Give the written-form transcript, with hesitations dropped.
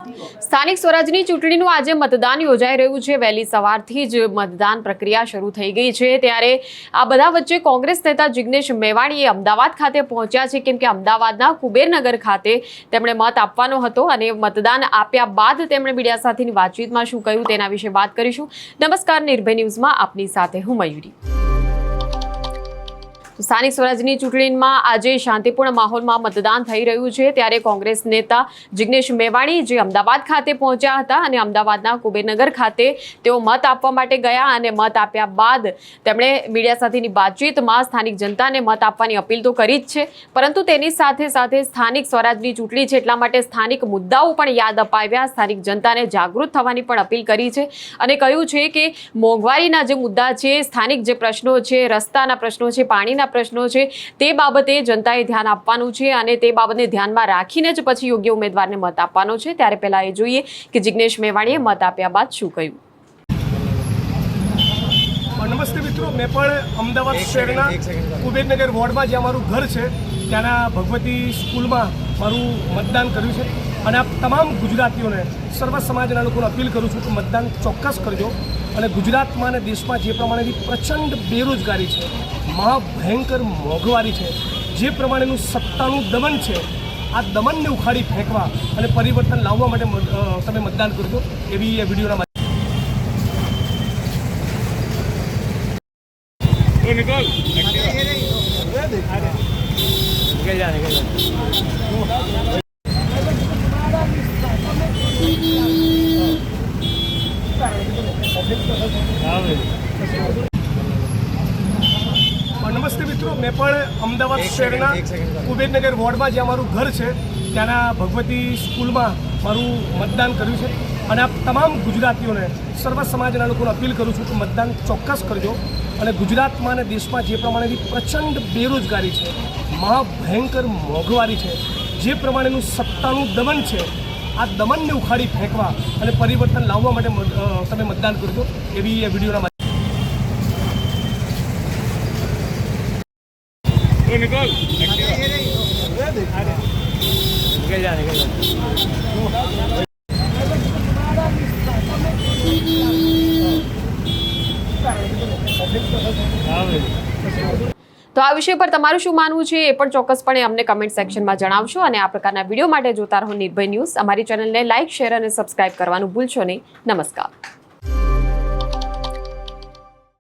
સ્થાનિક સ્વરાજની ચૂંટણીનું આજે મતદાન યોજાઈ રહ્યું છે। વહેલી સવારથી જ મતદાન પ્રક્રિયા શરૂ થઈ ગઈ છે। ત્યારે આ બધા વચ્ચે કોંગ્રેસ નેતા જિગ્નેશ મેવાણીએ અમદાવાદ ખાતે પહોંચ્યા છે, કેમ કે અમદાવાદના કુબેરનગર ખાતે તેમણે મત આપવાનો હતો અને મતદાન આપ્યા બાદ તેમણે મીડિયા સાથેની વાતચીતમાં શું કહ્યું તેના વિશે વાત કરીશું। નમસ્કાર, નિર્ભય ન્યૂઝમાં આપની સાથે હું મયુરી। સ્થાનિક સ્વરાજની ચૂંટણીમાં આજે શાંતિપૂર્ણ માહોલમાં મતદાન થઈ રહ્યું છે। ત્યારે કોંગ્રેસ નેતા જિગ્નેશ મેવાણી જે અમદાવાદ ખાતે પહોંચ્યા હતા અને અમદાવાદના કુબેરનગર ખાતે તેઓ મત આપવા માટે ગયા અને મત આપ્યા બાદ તેમણે મીડિયા સાથેની વાતચીતમાં સ્થાનિક જનતાને મત આપવાની અપીલ તો કરી જ છે, પરંતુ તેની સાથે સાથે સ્થાનિક સ્વરાજની ચૂંટણી છે એટલા માટે સ્થાનિક મુદ્દાઓ પણ યાદ અપાવ્યા, સ્થાનિક જનતાને જાગૃત થવાની પણ અપીલ કરી છે અને કહ્યું છે કે મોંઘવારીના જે મુદ્દા છે, સ્થાનિક જે પ્રશ્નો છે, રસ્તાના પ્રશ્નો છે, પાણીના પ્રશ્નો છે, તે બાબતે જનતાએ ધ્યાન આપવાનું છે અને તે બાબતને ધ્યાનમાં રાખીને જ પછી યોગ્ય ઉમેદવારને મત આપવાનો છે। ત્યારે પહેલા એ જોઈએ કે જિગ્નેશ મેવાણીએ મત આપ્યા બાદ શું કહ્યું। નમસ્તે મિત્રો, મેં પણ અમદાવાદ શહેરના કુબેરનગર વોર્ડમાં જ્યાં મારું ઘર છે ત્યાંના ભગવતી સ્કૂલમાં મારું મતદાન કર્યું છે અને આ તમામ ગુજરાતીઓને, સર્વ સમાજના લોકોને અપીલ કરું છું કે મતદાન ચોક્કસ કરજો અને ગુજરાતમાં અને દેશમાં જે પ્રમાણેની પ્રચંડ બેરોજગારી છે, મહાભયંકર મોંઘવારી છે, જે પ્રમાણેનું સત્તાનું દમન છે, આ દમનને ઉખાડી ફેંકવા અને પરિવર્તન લાવવા માટે તમે મતદાન કરજો એવી એ વિડીયોના નમસ્તે મિત્રો, મેં પણ અમદાવાદ શહેરના કુબેરનગર વોર્ડમાં જ્યાં મારું ઘર છે ત્યાંના ભગવતી સ્કૂલમાં મારું મતદાન કર્યું છે અને આ તમામ ગુજરાતીઓને, સર્વ સમાજના લોકોને અપીલ કરું છું કે મતદાન ચોક્કસ કરજો અને ગુજરાતમાં અને દેશમાં જે પ્રમાણેની પ્રચંડ બેરોજગારી છે, મહાભયંકર મોંઘવારી છે, જે પ્રમાણેનું સત્તાનું દમન છે, આ દમનને ઉખાડી ફેંકવા અને પરિવર્તન લાવવા માટે તમે મતદાન કરજો એવી એ વિડીયોના તો આ વિષય પર તમારું શું માનવું છે એ પણ ચોક્કસપણે અમને કમેન્ટ સેક્શનમાં જણાવશો અને આ પ્રકારના વિડીયો માટે જોતા રહો નિર્ભય ન્યૂઝ। અમારી ચેનલને લાઇક, શેર અને સબસ્ક્રાઇબ કરવાનું ભૂલશો નહીં। નમસ્કાર।